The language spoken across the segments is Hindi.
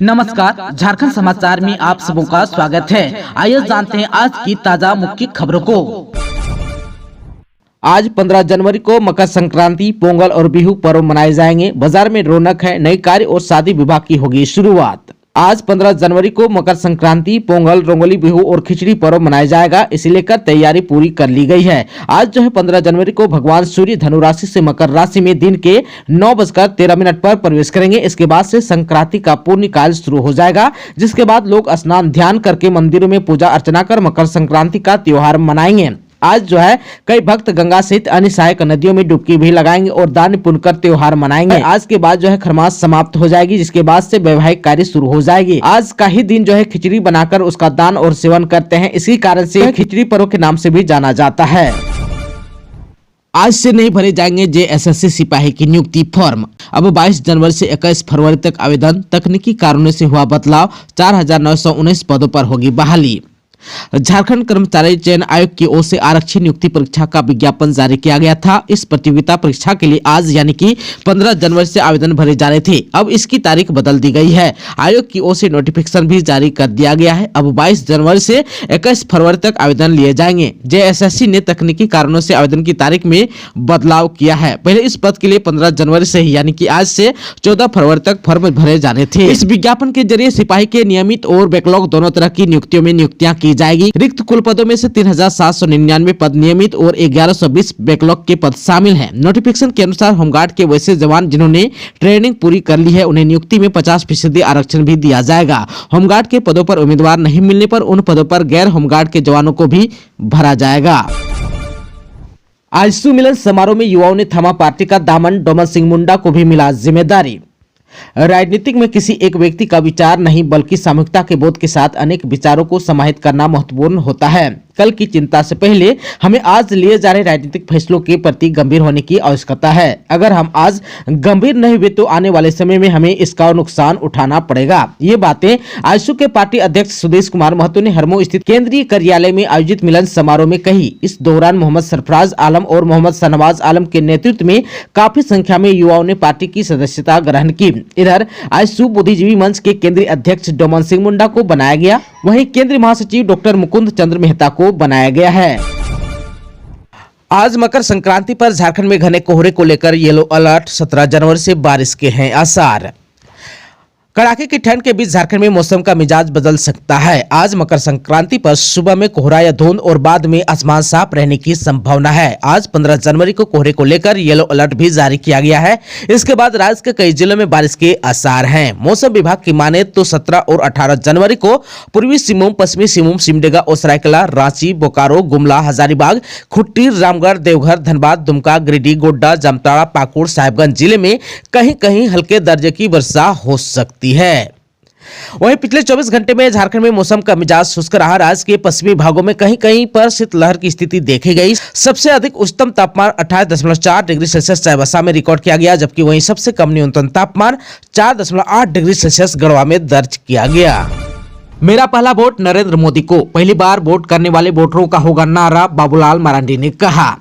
नमस्कार, झारखंड समाचार में आप सबों का स्वागत है। आइए जानते हैं आज की ताजा मुख्य खबरों को। आज 15 जनवरी को मकर संक्रांति, पोंगल और बिहू पर्व मनाए जाएंगे। बाजार में रौनक है, नई कार्य और शादी विवाह की होगी शुरुआत। आज 15 जनवरी को मकर संक्रांति, पोंगल, रंगोली बिहू और खिचड़ी पर्व मनाया जाएगा। इसे लेकर तैयारी पूरी कर ली गई है। आज जो है 15 जनवरी को भगवान सूर्य धनु राशि से मकर राशि में दिन के 9:13 पर प्रवेश करेंगे। इसके बाद से संक्रांति का पुण्य काल शुरू हो जाएगा, जिसके बाद लोग स्नान ध्यान करके मंदिरों में पूजा अर्चना कर मकर संक्रांति का त्योहार मनाएंगे। आज जो है कई भक्त गंगा सहित अन्य सहायक नदियों में डुबकी भी लगाएंगे और दान पुण्य कर त्योहार मनाएंगे। आज के बाद जो है खरमास समाप्त हो जाएगी, जिसके बाद से वैवाहिक कार्य शुरू हो जाएगी। आज का ही दिन जो है खिचड़ी बनाकर उसका दान और सेवन करते हैं। इसी कारण से खिचड़ी पर्व के नाम से भी जाना जाता है। आज से नहीं भरे जाएंगे जेएसएससी सिपाही की नियुक्ति फॉर्म। अब 22 जनवरी से 21 फरवरी तक आवेदन। तकनीकी कारणों से हुआ बदलाव। 4919 पदों पर होगी बहाली। झारखंड कर्मचारी चयन आयोग की ओर से आरक्षी नियुक्ति परीक्षा का विज्ञापन जारी किया गया था। इस प्रतियोगिता परीक्षा के लिए आज यानी कि 15 जनवरी से आवेदन भरे जा रहे थे। अब इसकी तारीख बदल दी गई है। आयोग की ओर से नोटिफिकेशन भी जारी कर दिया गया है। अब 22 जनवरी से 21 फरवरी तक आवेदन लिए जाएंगे। जेएसएससी ने तकनीकी कारणों से आवेदन की तारीख में बदलाव किया है। पहले इस पद के लिए 15 जनवरी से ही यानी कि आज से 14 फरवरी तक फॉर्म भरे जाने थे। इस विज्ञापन के जरिए सिपाही के नियमित और बैकलॉग दोनों तरह की नियुक्तियों में नियुक्तियां की जाएगी। रिक्त कुल पदों में से 3799 पद नियमित और 1120 बैकलॉग के पद शामिल हैं। नोटिफिकेशन के अनुसार होमगार्ड के वैसे जवान जिन्होंने ट्रेनिंग पूरी कर ली है, उन्हें नियुक्ति में 50% आरक्षण भी दिया जाएगा। होमगार्ड के पदों पर उम्मीदवार नहीं मिलने पर उन पदों पर गैर होमगार्ड के जवानों को भी भरा जाएगा। आज सुमिलन समारोह में युवाओं ने थमा पार्टी का दामन। डोमन सिंह मुंडा को भी मिला जिम्मेदारी। राजनीतिक में किसी एक व्यक्ति का विचार नहीं बल्कि सामूहिकता के बोध के साथ अनेक विचारों को समाहित करना महत्वपूर्ण होता है। कल की चिंता से पहले हमें आज लिए जा रहे राजनीतिक फैसलों के प्रति गंभीर होने की आवश्यकता है। अगर हम आज गंभीर नहीं हुए तो आने वाले समय में हमें इसका नुकसान उठाना पड़ेगा। ये बातें आजसू के पार्टी अध्यक्ष सुदेश कुमार महतो ने हरमो स्थित केंद्रीय कार्यालय में आयोजित मिलन समारोह में कही। इस दौरान मोहम्मद सरफराज आलम और मोहम्मद शाहनवाज आलम के नेतृत्व में काफी संख्या में युवाओं ने पार्टी की सदस्यता ग्रहण की। इधर आजसू बुद्धिजीवी मंच के केंद्रीय अध्यक्ष डोमन सिंह मुंडा को बनाया गया, वहीं केंद्रीय महासचिव डॉक्टर मुकुंद चंद्र मेहता को बनाया गया है। आज मकर संक्रांति पर झारखंड में घने कोहरे को लेकर येलो अलर्ट। 17 जनवरी से बारिश के हैं आसार। कड़ाके की ठंड के बीच झारखंड में मौसम का मिजाज बदल सकता है। आज मकर संक्रांति पर सुबह में कोहरा या धुंध और बाद में आसमान साफ रहने की संभावना है। आज 15 जनवरी को कोहरे को लेकर येलो अलर्ट भी जारी किया गया है। इसके बाद राज्य के कई जिलों में बारिश के आसार हैं। मौसम विभाग की माने तो 17 और 18 जनवरी को पूर्वी सिंहभूम, पश्चिमी सिंहभूम, सिमडेगा और सरायकेला, रांची, बोकारो, गुमला, हजारीबाग, खुट्टी, रामगढ़, देवघर, धनबाद, दुमका, गिरिडीह, गोड्डा, जामताड़ा, पाकुड़, साहिबगंज जिले में कहीं कहीं हल्के दर्जे की वर्षा हो सकती है। वहीं पिछले 24 घंटे में झारखंड में मौसम का मिजाज शुष्क रहा। राज्य के पश्चिमी भागों में कहीं कहीं पर शीतलहर की स्थिति देखी गई। सबसे अधिक उच्चतम तापमान 28.4 डिग्री सेल्सियस चाईबासा में रिकॉर्ड किया गया, जबकि वहीं सबसे कम न्यूनतम तापमान 4.8 डिग्री सेल्सियस गढ़वा में दर्ज किया गया। मेरा पहला वोट नरेंद्र मोदी को। पहली बार वोट करने वाले वोटरों का होगा नारा, बाबूलाल मरांडी ने कहा।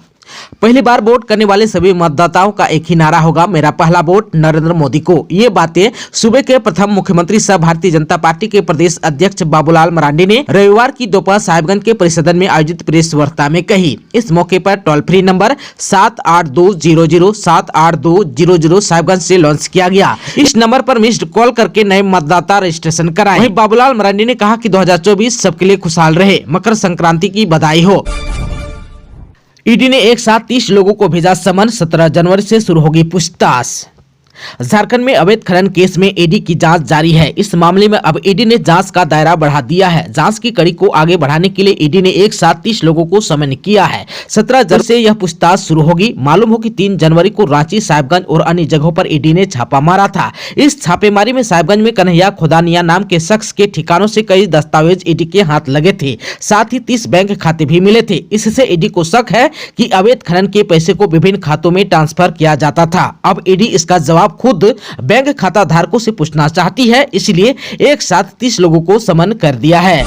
पहली बार वोट करने वाले सभी मतदाताओं का एक ही नारा होगा, मेरा पहला वोट नरेंद्र मोदी को। ये बातें सूबे के प्रथम मुख्यमंत्री सह भारतीय जनता पार्टी के प्रदेश अध्यक्ष बाबूलाल मरांडी ने रविवार की दोपहर साहिबगंज के परिसदन में आयोजित प्रेस वार्ता में कही। इस मौके पर टोल फ्री नंबर 78200-78200 साहिबगंज से लॉन्च किया गया। इस नंबर पर मिस्ड कॉल करके नए मतदाता रजिस्ट्रेशन कराएं। वहीं बाबूलाल मरांडी ने कहा कि 2024 सबके लिए खुशहाल रहे, मकर संक्रांति की बधाई हो। ईडी ने एक साथ 30 लोगों को भेजा समन। 17 जनवरी से शुरू होगी पूछताछ। झारखंड में अवैध खनन केस में ईडी की जांच जारी है। इस मामले में अब ईडी ने जांच का दायरा बढ़ा दिया है। जांच की कड़ी को आगे बढ़ाने के लिए ईडी ने एक साथ 30 लोगों को समन किया है। 17 जनवरी से यह पूछताछ शुरू होगी। मालूम हो कि 3 जनवरी को रांची, साहिबगंज और अन्य जगहों पर ईडी ने छापा मारा था। इस छापेमारी में साहिबगंज में कन्हैया खोदानिया नाम के शख्स के ठिकानों से कई दस्तावेज ईडी के हाथ लगे थे। साथ ही 30 बैंक खाते भी मिले थे। इससे ईडी को शक है कि अवैध खनन के पैसे को विभिन्न खातों में ट्रांसफर किया जाता था। अब ईडी इसका जवाब खुद बैंक खाता धारकों से पूछना चाहती है, इसलिए एक साथ 30 लोगों को समन कर दिया है।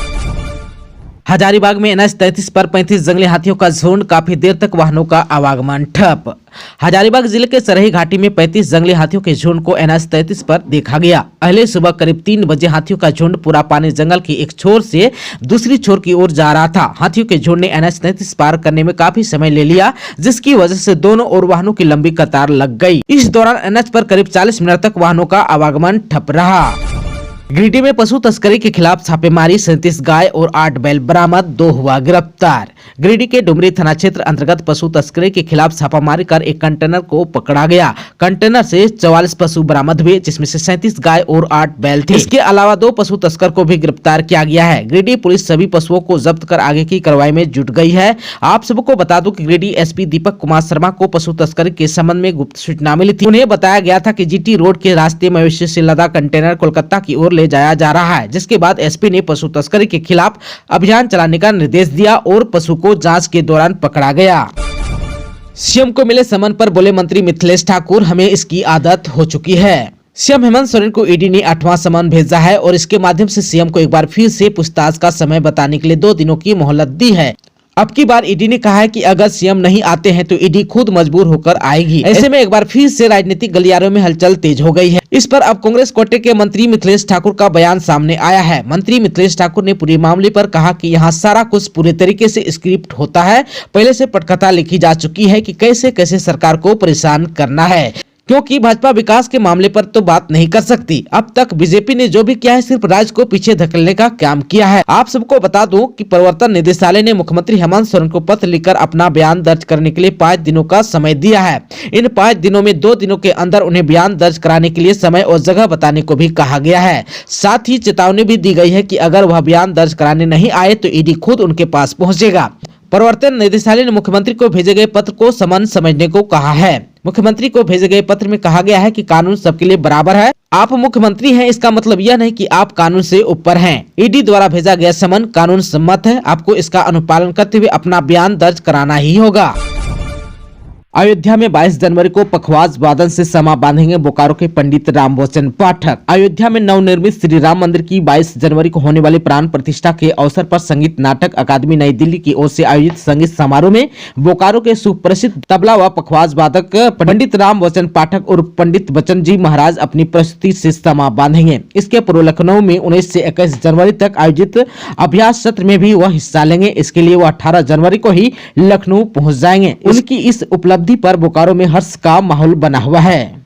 हजारीबाग में NH 33 पर 35 जंगली हाथियों का झुंड, काफी देर तक वाहनों का आवागमन ठप। हजारीबाग जिले के सरही घाटी में 35 जंगली हाथियों के झुंड को NH 33 पर देखा गया। पहले सुबह करीब 3 बजे हाथियों का झुंड पूरा पानी जंगल की एक छोर से दूसरी छोर की ओर जा रहा था। हाथियों के झुंड ने NH 33 पार करने में काफी समय ले लिया, जिसकी वजह से दोनों ओर वाहनों की लंबी कतार लग गई। इस दौरान NH पर करीब 40 मिनट तक वाहनों का आवागमन ठप रहा। गिरिडीह में पशु तस्करी के खिलाफ छापेमारी, 37 गाय और 8 बैल बरामद, 2 हुआ गिरफ्तार। गिरिडीह के डुमरी थाना क्षेत्र अंतर्गत पशु तस्करी के खिलाफ छापामारी कर एक कंटेनर को पकड़ा गया। कंटेनर से 44 पशु बरामद हुए, जिसमें से 37 गाय और 8 बैल थे। इसके अलावा 2 पशु तस्कर को भी गिरफ्तार किया गया है। गिरिडीह पुलिस सभी पशुओं को जब्त कर आगे की कार्रवाई में जुट गई है। आप सबको बता दूं कि गिरिडीह SP दीपक कुमार शर्मा को पशु तस्करी के संबंध में गुप्त सूचना मिली थी। उन्हें बताया गया था कि GT रोड के रास्ते मवेशी से लदा कंटेनर कोलकाता की ओर ले जाया जा रहा है, जिसके बाद SP ने पशु तस्करी के खिलाफ अभियान चलाने का निर्देश दिया और पशु को जांच के दौरान पकड़ा गया। CM को मिले समन पर बोले मंत्री मिथिलेश ठाकुर, हमें इसकी आदत हो चुकी है। CM हेमंत सोरेन को ED ने 8वां समन भेजा है और इसके माध्यम से CM को एक बार फिर से पूछताछ का समय बताने के लिए 2 दिनों की मोहलत दी है। अब की बार ED ने कहा है कि अगर CM नहीं आते हैं तो ED खुद मजबूर होकर आएगी। ऐसे में एक बार फिर से राजनीतिक गलियारों में हलचल तेज हो गई है। इस पर अब कांग्रेस कोटे के मंत्री मिथिलेश ठाकुर का बयान सामने आया है। मंत्री मिथिलेश ठाकुर ने पूरे मामले पर कहा कि यहाँ सारा कुछ पूरे तरीके से स्क्रिप्ट होता है। पहले से पटकथा लिखी जा चुकी है कि कैसे कैसे सरकार को परेशान करना है, क्योंकि भाजपा विकास के मामले पर तो बात नहीं कर सकती। अब तक बीजेपी ने जो भी किया है सिर्फ राज्य को पीछे धकेलने का काम किया है। आप सबको बता दूं कि प्रवर्तन निदेशालय ने मुख्यमंत्री हेमंत सोरेन को पत्र लिखकर अपना बयान दर्ज करने के लिए 5 दिनों का समय दिया है। इन 5 दिनों में 2 दिनों के अंदर उन्हें बयान दर्ज कराने के लिए समय और जगह बताने को भी कहा गया है। साथ ही चेतावनी भी दी गई है कि अगर वह बयान दर्ज कराने नहीं आए तो ED खुद उनके पास पहुँचेगा। प्रवर्तन निदेशालय ने मुख्यमंत्री को भेजे गए पत्र को समन समझने को कहा है। मुख्यमंत्री को भेजे गए पत्र में कहा गया है कि कानून सबके लिए बराबर है। आप मुख्यमंत्री हैं, इसका मतलब यह नहीं कि आप कानून से ऊपर हैं। ED द्वारा भेजा गया समन कानून सम्मत है। आपको इसका अनुपालन करते हुए अपना बयान दर्ज कराना ही होगा। अयोध्या में 22 जनवरी को पखवाज वादन से समा बांधेंगे बोकारो के पंडित रामवचन पाठक। अयोध्या में नवनिर्मित श्री राम मंदिर की 22 जनवरी को होने वाली प्राण प्रतिष्ठा के अवसर पर संगीत नाटक अकादमी नई दिल्ली की ओर से आयोजित संगीत समारोह में बोकारो के सुप्रसिद्ध तबला व पखवाज वादक पंडित रामवचन पाठक और पंडित बचन जी महाराज अपनी प्रस्तुति से समा बांधेंगे। इसके पूर्व लखनऊ में 19 से 21 जनवरी तक आयोजित अभ्यास सत्र में भी वह हिस्सा लेंगे। इसके लिए वह 18 जनवरी को ही लखनऊ पहुँच जाएंगे। उनकी इस उपलब्धि पर बोकारो में हर्ष का माहौल बना हुआ है।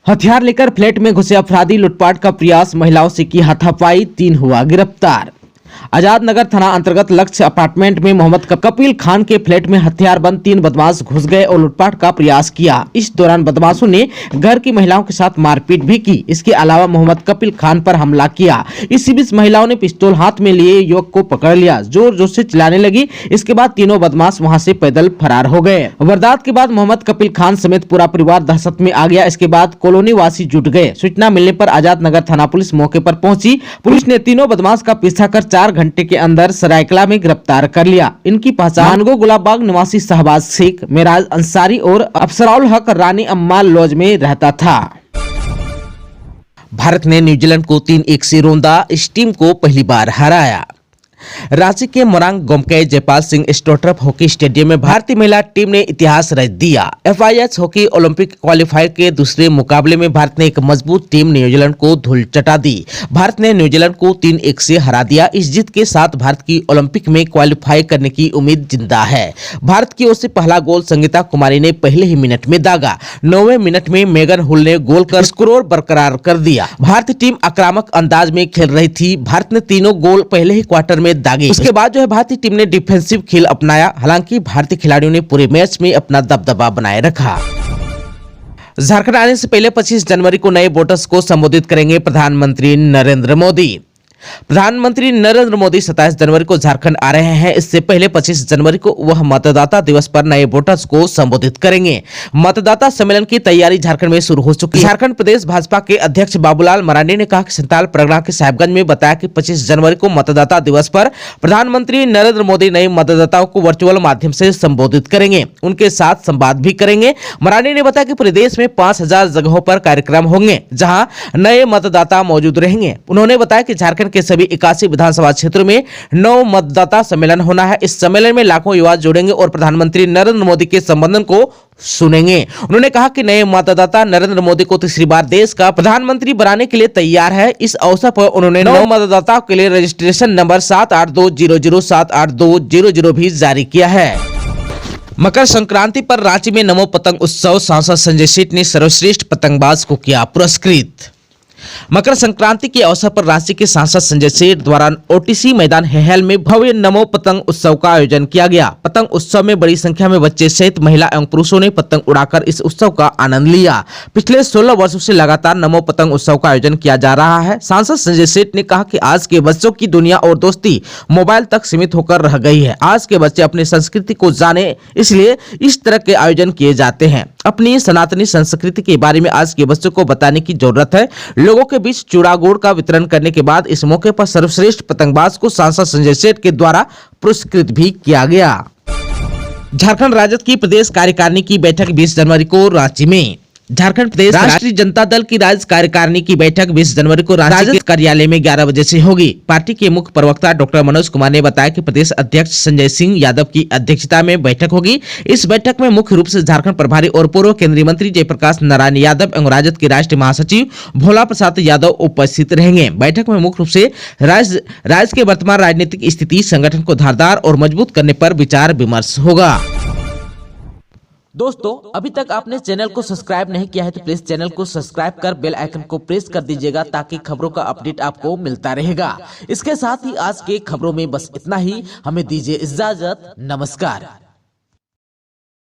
हथियार लेकर फ्लैट में घुसे अपराधी, लूटपाट का प्रयास, महिलाओं से की हाथापाई, 3 हुआ गिरफ्तार। आजाद नगर थाना अंतर्गत लक्ष्य अपार्टमेंट में मोहम्मद कपिल खान के फ्लैट में हथियारबंद 3 बदमाश घुस गए और लूटपाट का प्रयास किया। इस दौरान बदमाशों ने घर की महिलाओं के साथ मारपीट भी की। इसके अलावा मोहम्मद कपिल खान पर हमला किया। इसी बीच महिलाओं ने पिस्तौल हाथ में लिए युवक को पकड़ लिया, जोर जोर से चिल्लाने लगी। इसके बाद तीनों बदमाश वहां से पैदल फरार हो गए। वारदात के बाद मोहम्मद कपिल खान समेत पूरा परिवार दहशत में आ गया। इसके बाद कॉलोनी वासी जुट गए। सूचना मिलने पर आजाद नगर थाना पुलिस मौके पर पहुंची। पुलिस ने तीनों बदमाश का पीछा कर 4 घंटे के अंदर सरायकला में गिरफ्तार कर लिया। इनकी पहचान मानगो गुलाबबाग निवासी शहबाज शेख, मेराज अंसारी और अफसराउल हक रानी अम्मा लॉज में रहता था। भारत ने न्यूजीलैंड को 3-1 से रौंदा, इस टीम को पहली बार हराया। रांची के मोरांग गोमके जयपाल सिंह स्टोट्रप हॉकी स्टेडियम में भारतीय महिला टीम ने इतिहास रच दिया। FIH हॉकी ओलंपिक क्वालिफायर के दूसरे मुकाबले में भारत ने एक मजबूत टीम न्यूजीलैंड को धूल चटा दी। भारत ने न्यूजीलैंड को 3-1 से हरा दिया। इस जीत के साथ भारत की ओलंपिक में क्वालिफाई करने की उम्मीद जिंदा है। भारत की ओर से पहला गोल संगीता कुमारी ने पहले ही मिनट में दागा। 9वें मिनट में मेगन हुल ने गोल कर स्कोर बरकरार कर दिया। भारतीय टीम आक्रामक अंदाज में खेल रही थी। भारत ने तीनों गोल पहले ही क्वार्टर में दागे। उसके बाद जो है भारतीय टीम ने डिफेंसिव खेल अपनाया। हालांकि भारतीय खिलाड़ियों ने पूरे मैच में अपना दबदबा बनाए रखा। झारखंड आने से पहले 25 जनवरी को नए वोटर्स को संबोधित करेंगे प्रधानमंत्री नरेंद्र मोदी। प्रधानमंत्री नरेंद्र मोदी 27 जनवरी को झारखंड आ रहे हैं। इससे पहले 25 जनवरी को वह मतदाता दिवस पर नए वोटर्स को संबोधित करेंगे। मतदाता सम्मेलन की तैयारी झारखंड में शुरू हो चुकी है। झारखंड प्रदेश भाजपा के अध्यक्ष बाबूलाल मरांडी ने कहा कि संताल परगना के साहिबगंज में बताया कि 25 जनवरी को मतदाता दिवस पर प्रधानमंत्री नरेंद्र मोदी नए मतदाताओं को वर्चुअल माध्यम से संबोधित करेंगे, उनके साथ संवाद भी करेंगे। मरांडी ने बताया कि प्रदेश में 5000 जगहों पर कार्यक्रम होंगे जहाँ नए मतदाता मौजूद रहेंगे। उन्होंने बताया कि झारखंड के सभी 81 विधानसभा क्षेत्रों में 9 मतदाता सम्मेलन होना है। इस सम्मेलन में लाखों युवा जुड़ेंगे और प्रधानमंत्री नरेंद्र मोदी के संबोधन को सुनेंगे। उन्होंने कहा कि नए मतदाता नरेंद्र मोदी को तीसरी बार देश का प्रधानमंत्री बनाने के लिए तैयार है। इस अवसर पर उन्होंने 9 मतदाताओं के लिए रजिस्ट्रेशन नंबर 7820078200 भी जारी किया है। मकर संक्रांति पर रांची में नमो पतंग उत्सव, सांसद संजय सेठ ने सर्वश्रेष्ठ पतंगबाज को किया पुरस्कृत। मकर संक्रांति के अवसर पर रांची के सांसद संजय सेठ द्वारा ओटीसी मैदान हेहल में भव्य नमो पतंग उत्सव का आयोजन किया गया। पतंग उत्सव में बड़ी संख्या में बच्चे सहित महिला एवं पुरुषों ने पतंग उड़ाकर इस उत्सव का आनंद लिया। पिछले 16 वर्षों से लगातार नमो पतंग उत्सव का आयोजन किया जा रहा है। सांसद संजय सेठ ने कहा कि आज के बच्चों की दुनिया और दोस्ती मोबाइल तक सीमित होकर रह गई है। आज के बच्चे अपनी संस्कृति को जाने, इसलिए इस तरह के आयोजन किए जाते हैं। अपनी सनातनी संस्कृति के बारे में आज के बच्चों को बताने की जरूरत है। लोगों के बीच चूड़ा गुड़ का वितरण करने के बाद इस मौके पर सर्वश्रेष्ठ पतंगबाज को सांसद संजय सेठ के द्वारा पुरस्कृत भी किया गया। झारखंड राजद की प्रदेश कार्यकारिणी की बैठक 20 जनवरी को रांची में। झारखंड प्रदेश राष्ट्रीय जनता दल की राज्य कार्यकारिणी की बैठक 20 जनवरी को राजद कार्यालय में 11 बजे से होगी। पार्टी के मुख्य प्रवक्ता डॉक्टर मनोज कुमार ने बताया कि प्रदेश अध्यक्ष संजय सिंह यादव की अध्यक्षता में बैठक होगी। इस बैठक में मुख्य रूप से झारखंड प्रभारी और पूर्व केंद्रीय मंत्री जयप्रकाश नारायण यादव एवं राजद के राष्ट्रीय महासचिव भोला प्रसाद यादव उपस्थित रहेंगे। बैठक में मुख्य रूप से राज्य के वर्तमान राजनीतिक स्थिति, संगठन को धारदार और मजबूत करने पर विचार विमर्श होगा। दोस्तों, अभी तक आपने चैनल को सब्सक्राइब नहीं किया है तो प्लीज चैनल को सब्सक्राइब कर बेल आइकन को प्रेस कर दीजिएगा ताकि खबरों का अपडेट आपको मिलता रहेगा। इसके साथ ही आज के खबरों में बस इतना ही। हमें दीजिए इजाजत। नमस्कार।